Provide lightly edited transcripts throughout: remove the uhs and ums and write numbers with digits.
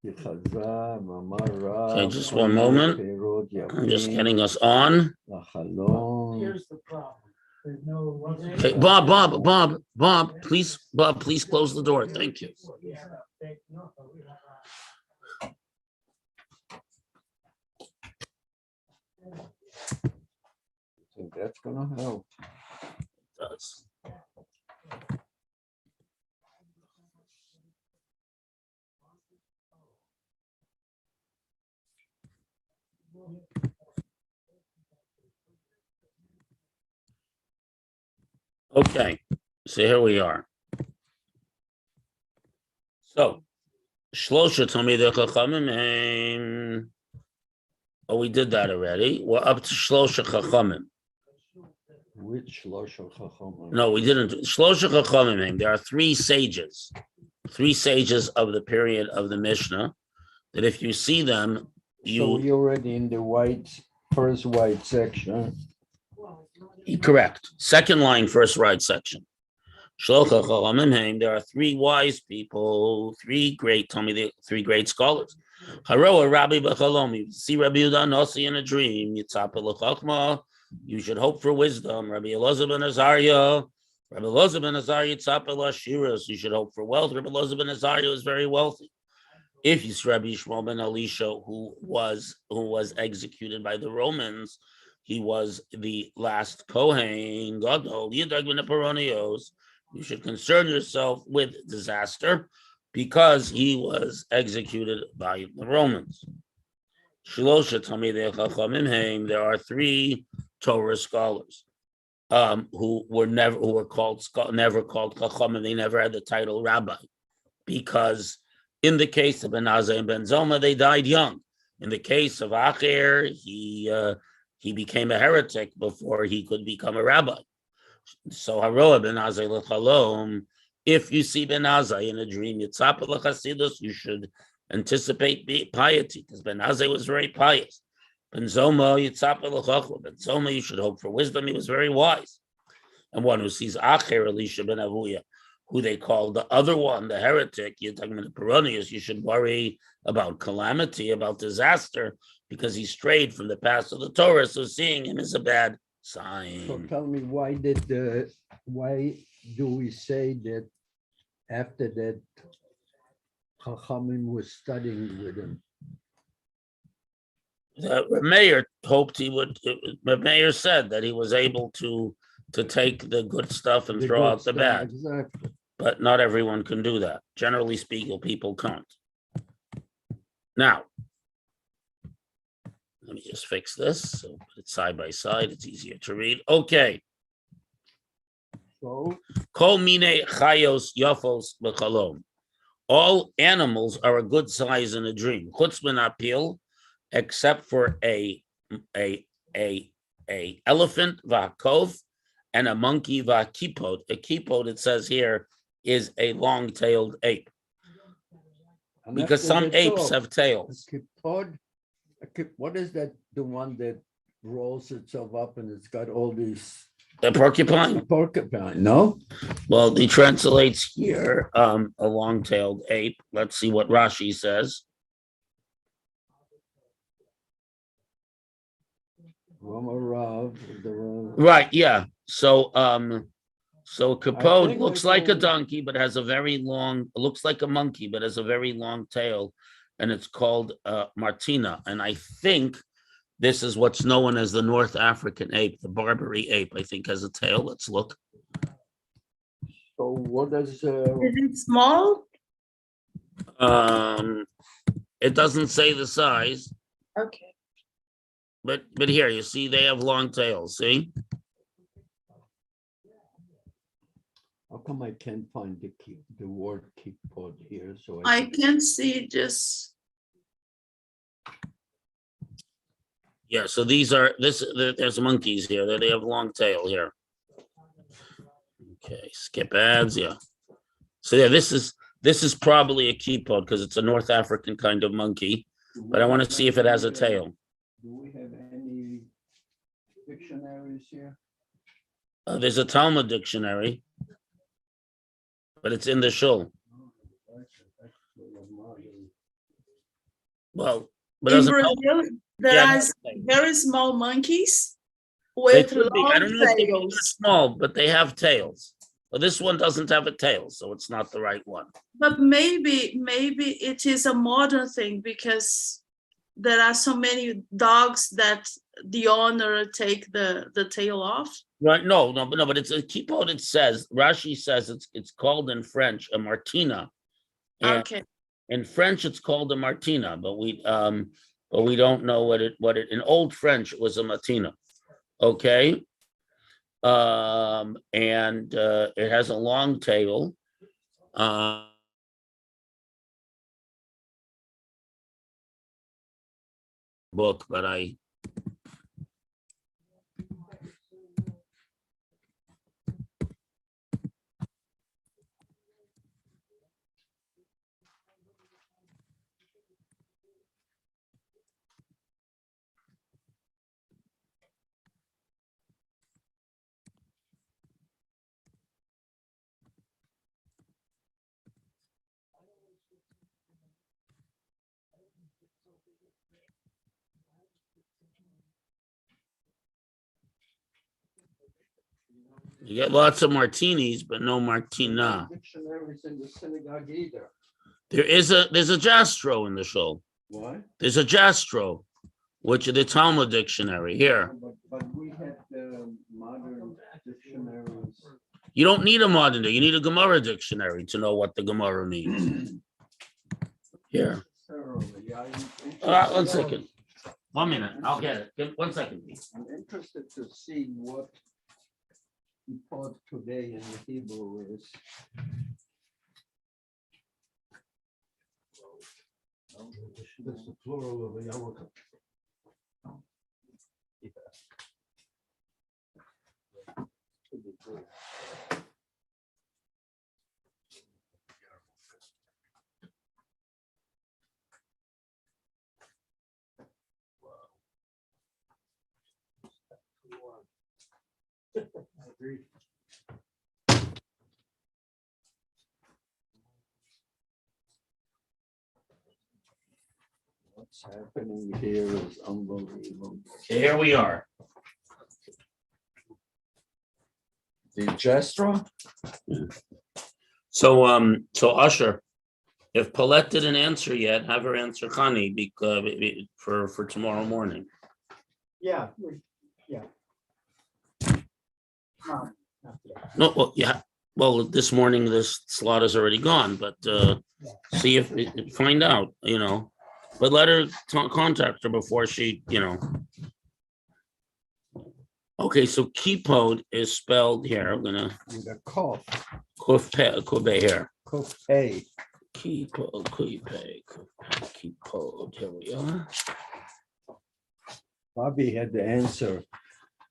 Okay, just one moment. I'm just getting us on. Here's the problem. There's no. Okay, Bob, please close the door. Thank you. I think that's gonna help. It does. Okay, so here we are. So, Shlosha told me the Chachamim. Oh, we did that already. We're up to Shlosha Chachamim. Which Shlosha Chachamim? No, we didn't. Shlosha Chachamim. There are three sages of the period of the Mishnah, that if you see them, So we already in the first white section. Correct. Second line, first right section. Shlocha Chachamim. There are three wise people, three great scholars. Haroa Rabbi B'Chalom. You see Rabbi Yehuda Nasi in a dream. Yitzapel L'Chachma. You should hope for wisdom. Rabbi Elazar ben Azariah. Rabbi Elazar ben Azariah Yitzapel Ashiras. You should hope for wealth. Rabbi Elazar ben Azariah is very wealthy. If you see Rabbi Yishmael ben Elisha, who was executed by the Romans, he was the last Kohen. Gadol Yidag ben Paronios. You should concern yourself with disaster because he was executed by the Romans. Shlosha Talmidei Chachamim. There are three Torah scholars who were never called Chachamim. They never had the title rabbi because in the case of Ben Azai and Ben Zoma, they died young. In the case of Acher, he became a heretic before he could become a rabbi. So Haroah Ben Azai L'Chalom, if you see Ben Azai in a dream, Yitzapel L'Chasidus, you should anticipate piety, because Ben Azai was very pious. Ben Zoma, Yitzapel L'Chachma, Ben Zoma, you should hope for wisdom, he was very wise. And one who sees Acher, Elisha Ben Avuya, who they call the other one, the heretic, you're talking about the Peronius, you should worry about calamity, about disaster, because he strayed from the path of the Torah, so seeing him is a bad sign. So tell me, why do we say that after that Chachamim was studying with him? Meir hoped he would. Meir said that he was able to take the good stuff and throw out the bad. Exactly. But not everyone can do that. Generally speaking, people can't. Now, let me just fix this. So put it side by side. It's easier to read. Okay. So Kol mine chayos yafos b'chalom. All animals are a good size in a dream. Chutz min apil, except for a elephant v'akov and a monkey v'akipod. A kipod, it says here, is a long-tailed ape. Because some apes have tails. What is that? The one that rolls itself up and it's got all these. A porcupine? A porcupine, no? Well, he translates here a long-tailed ape. Let's see what Rashi says. Right, yeah. So kapod looks like a donkey, but has a very long, it looks like a monkey, but has a very long tail, and it's called Martina. And I think this is what's known as the North African ape, the Barbary ape, I think has a tail. Let's look. So what does... Is it small? It doesn't say the size. Okay. But here, you see, they have long tails, see? How come I can't find the word kipod here? So I can't see just. Yeah, so there's monkeys here. They have long tail here. Okay, skip ads, yeah. So yeah, this is probably a kipod because it's a North African kind of monkey, but I want to see if it has a tail. Do we have any dictionaries here? There's a Talmud dictionary, but it's in the shul. Well, but In doesn't help. Brazil, there Yeah, are very small monkeys they with could be. I long don't know if they're tails. small, but they have tails. Well, this one doesn't have a tail, so it's not the right one. But maybe it is a modern thing because there are so many dogs that the owner take the tail off. Right? No, but it's a kipot. It says Rashi says it's called in French a martina, and Okay. in French it's called a martina, but we don't know what it in Old French it was a martina. Okay. And it has a long tail. Book, but I you get lots of martinis, but no martina. Dictionaries in the synagogue either. There's a jastro in the show. What? There's a jastro, which is the Talmud dictionary here. But we had modern dictionaries. You don't need a modern day. You need a Gemara dictionary to know what the Gemara means. Here. One second. 1 minute. I'll get it. 1 second. I'm interested to see what he taught today in the Hebrew is. This is the plural of a yarmulke. What's happening here is unbelievable. Here we are. The gesture? So Usher, if Paulette didn't answer yet, have her answer Connie because for tomorrow morning. Yeah. Yeah. No, well, yeah. Well, this morning this slot is already gone, but see if find out, But let her contact her before she, Okay, so kipod is spelled here. I'm gonna With a cough. Kobe here. Cough A. Kipod. Here we are. Bobby had the answer.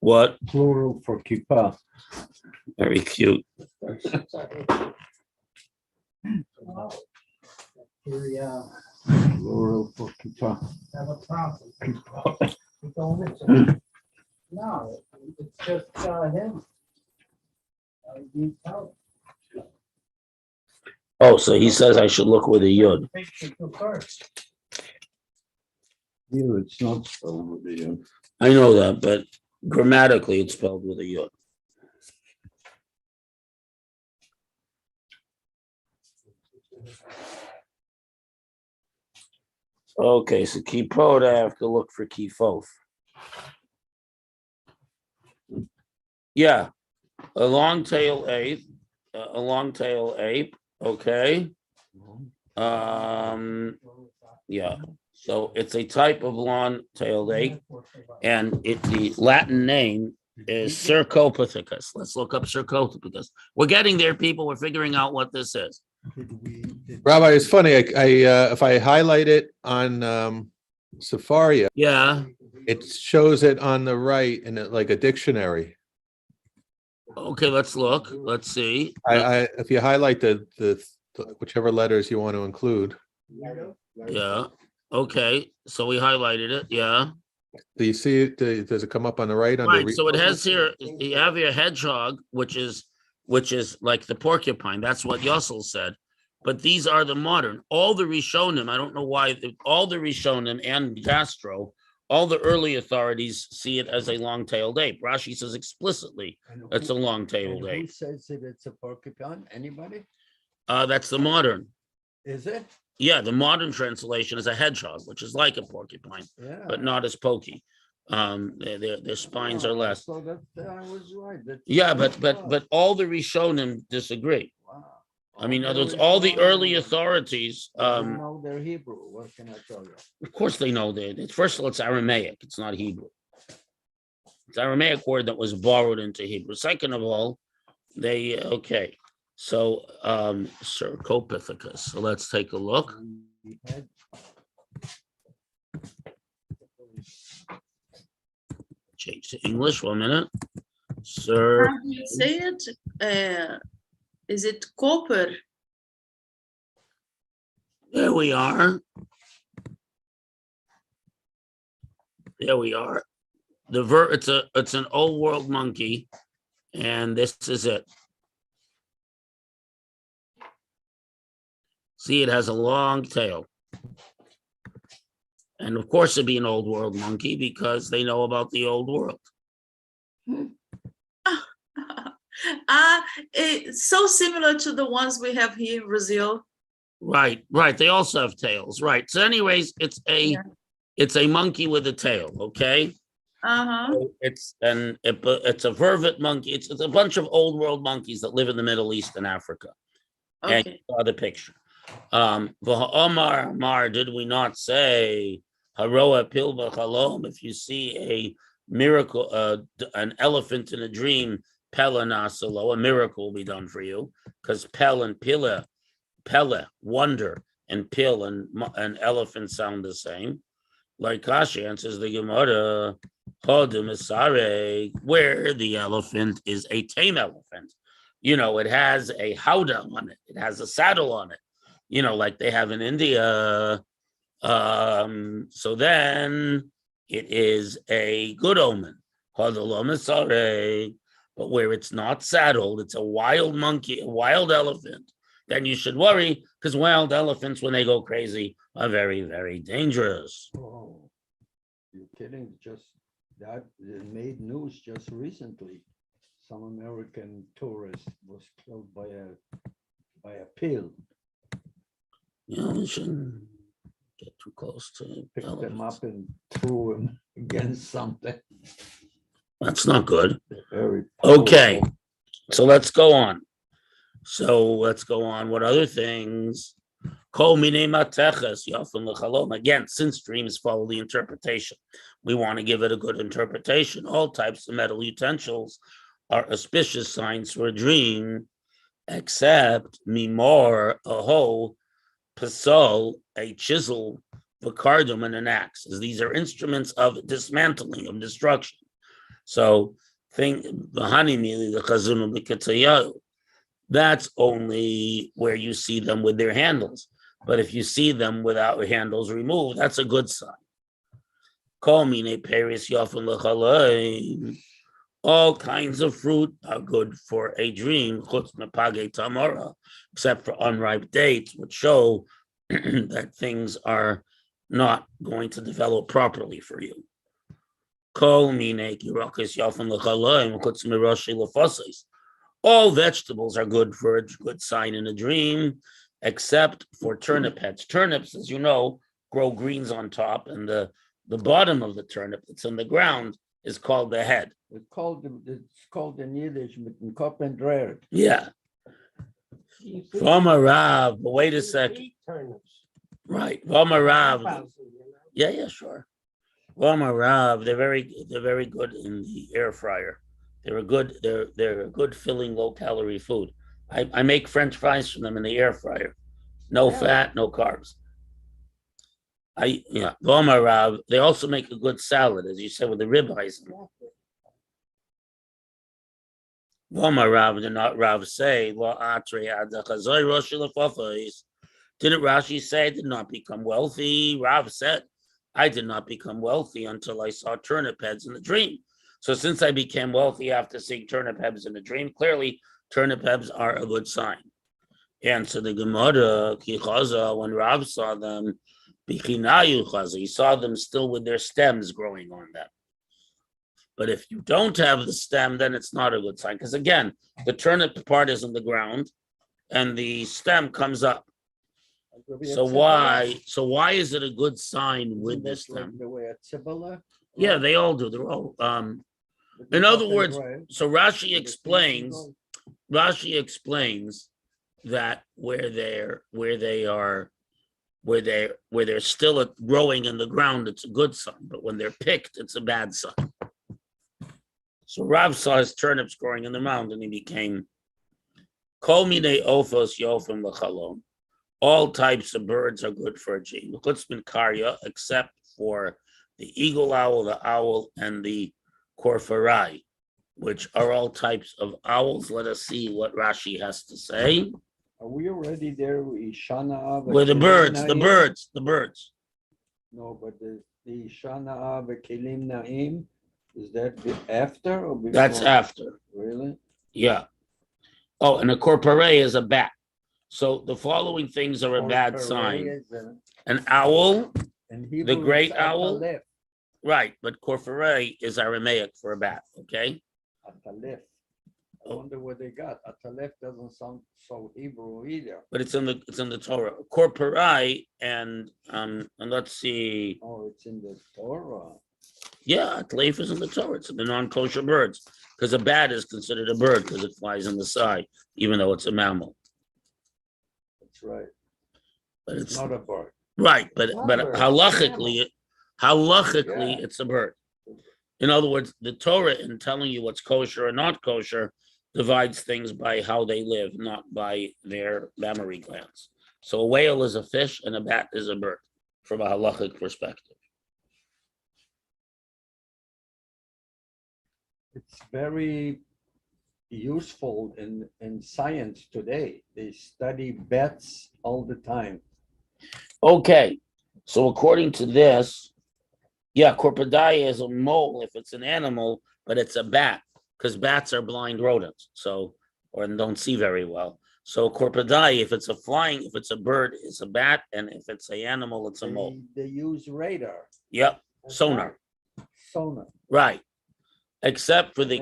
What? Plural for kippah. Very cute. Here we Plural for kippah. have a problem. Kippah. You don't listen. No, it's just him. You tell. Oh, so he says I should look with a yud. First. Here it's not spelled with the yod. I know that, but grammatically it's spelled with a yud. Okay, so kipod, I have to look for kifof. Yeah, a long tail ape, okay. Yeah, so it's a type of long-tailed ape, and the Latin name is Cercopithecus. Let's look up Cercopithecus. We're getting there, people. We're figuring out what this is. Rabbi, it's funny. If I highlight it on Safari, Yeah. it shows it on the right in like a dictionary. Okay, let's look. Let's see. If you highlight the whichever letters you want to include. Yeah. Okay. So we highlighted it. Yeah. Do you see it? Does it come up on the right? Right. So it has here. You have your hedgehog, which is like the porcupine. That's what Yossel said. but these are the modern. All the Rishonim, I don't know why, all the Rishonim and Gastro, all the early authorities see it as a long-tailed ape. Rashi says explicitly And it's a who- long-tailed and who ape. says that it's a porcupine? Anybody? That's the modern. Is it? Yeah, the modern translation is a hedgehog, which is like a porcupine, Yeah. but not as pokey. Their spines are Oh, less. So that I was right. Yeah, but all the Rishonim disagree. Wow. I mean, in other words, Very all the strong. early authorities, They don't know their Hebrew. What can I tell you? of course they know that. First of all, it's Aramaic, it's not Hebrew. It's Aramaic word that was borrowed into Hebrew. Second of all, okay. So Cercopithecus. So let's take a look. We had- Change to English, 1 minute. Sir, How do you say it? Is it copper? there we are. There we are. It's an old world monkey, and this is it. See, it has a long tail. And of course it'd be an old world monkey because they know about the old world. It's so similar to the ones we have here in Brazil. Right. They also have tails. Right. So anyways, it's a monkey with a tail. Okay. Uh-huh. So it's a vervet monkey. It's a bunch of old world monkeys that live in the Middle East and Africa. And Okay. you saw the picture. Mar, did we not say Haroa Pilba Chalom? If you see a miracle, an elephant in a dream, Pella Nasalo, a miracle will be done for you. Because Pel and Pilla, wonder, and Pill and elephant sound the same. Like Kashi answers the Gemara, where the elephant is a tame elephant. You know, it has a howdah on it. It has a saddle on it. You know, like they have in India. So then it is a good omen. But where it's not saddled, it's a wild monkey, a wild elephant, then you should worry because wild elephants, when they go crazy, are very, very dangerous. Oh, you're kidding? Just that it made news just recently. Some American tourist was killed by a pill. You know, we shouldn't get too close to Picked them elephants. up and threw him against something. That's not good. Very Okay. powerful. So let's go on. What other things? Again, since dreams follow the interpretation, we want to give it a good interpretation. All types of metal utensils are auspicious signs for a dream, except mimor, a hoe, pasol, a chisel, vicardum, and an axe, as these are instruments of dismantling, of destruction. So think the chazunu, that's only where you see them with their handles. But if you see them without handles removed, that's a good sign. All kinds of fruit are good for a dream, except for unripe dates, which show that things are not going to develop properly for you. All vegetables are good for a good sign in a dream, except for turnip heads. Turnips, as you know, grow greens on top, and the bottom of the turnip that's in the ground is called the head. It's called in Yiddish mit dem Kopf and Dreher. Yeah. From a Rav, but wait a second. Right. From a Rav. Yeah, sure. From a Rav, they're very good in the air fryer. They're a good filling, low calorie food. I make French fries from them in the air fryer. No fat, no carbs. Rav, they also make a good salad, as you said, with the ribeyes. Rav did not Rav say, didn't Rashi say I did not become wealthy? Rav said, I did not become wealthy until I saw turnip heads in the dream. So since I became wealthy after seeing turnip heads in a dream, clearly turnip heads are a good sign. Answer the Gemara, Ki Chaza, when Rav saw them, Bichinayu Chaza, he saw them still with their stems growing on them. But if you don't have the stem, then it's not a good sign. Because again, the turnip part is in the ground and the stem comes up. So why is it a good sign with the stem? The way a tzibala? Yeah, they all do. They're all in other words, so Rashi explains that where they're still growing in the ground, it's a good sign, but when they're picked, it's a bad sign. So Rav saw his turnips growing in the mound, and he became kol minei ofos yofim l'chalom. All types of birds are good for a dream, except for the eagle owl, the owl, and the korfarai, which are all types of owls. Let us see what Rashi has to say. Are we already there? Ishana. Where the birds. No, but the Ishana v'kelim na'im, is that after or before? That's after. Really? Yeah. Oh, and a korparay is a bat. So the following things are a bad sign. An owl, the great owl. Right, but korfaray is Aramaic for a bat, okay? Atalef. I wonder what they got. Atalef doesn't sound so Hebrew either. But it's in the Torah. Korparai and let's see. Oh, it's in the Torah. Yeah, Atalef is in the Torah. It's the non-kosher birds. Because a bat is considered a bird because it flies in the sky, even though it's a mammal. That's right. But it's not a bird. Right, but halachically, it's a bird. In other words, the Torah, in telling you what's kosher or not kosher, divides things by how they live, not by their mammary glands. So a whale is a fish and a bat is a bird, from a halachic perspective. It's very useful in science today. They study bats all the time. Okay, so according to this, yeah, Corpidaya is a mole if it's an animal, but it's a bat because bats are blind rodents, or don't see very well. So Corpidaya, if it's a bird, it's a bat, and if it's an animal, it's a mole. They use radar. Yep, sonar. Sonar. Right, except for the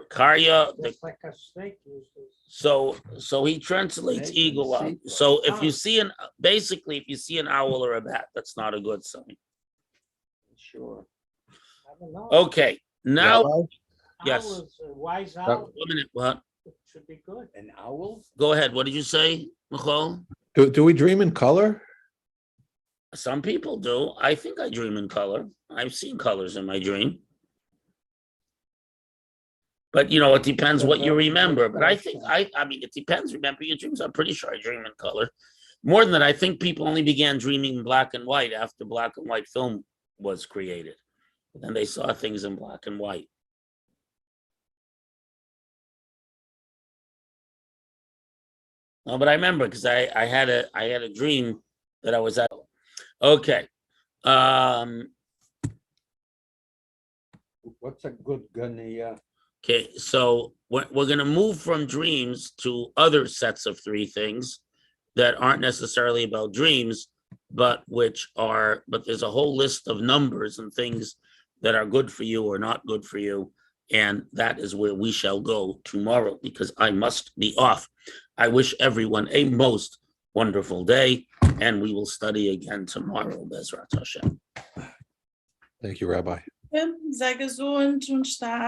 karya. Just like a snake uses. So he translates eagle out. So if you see an owl or a bat, that's not a good sign. Sure. I don't know. Okay, now Rabbi? yes. Owls, a wise owl, 1 minute. What? it should be good. An owl? Go ahead. What did you say, Michal? Do we dream in color? Some people do. I think I dream in color. I've seen colors in my dream. But it depends what you remember. But I think I mean it depends. Remember your dreams. I'm pretty sure I dream in color. More than that, I think people only began dreaming in black and white after black and white film was created. Then they saw things in black and white. No, but I remember because I had a dream that I was at. Okay. What's a good gun? Okay, so we're going to move from dreams to other sets of three things that aren't necessarily about dreams, but there's a whole list of numbers and things that are good for you or not good for you. And that is where we shall go tomorrow because I must be off. I wish everyone a most wonderful day, and we will study again tomorrow, Bezrat Hashem. Thank you, Rabbi. Sehr gesund und stark.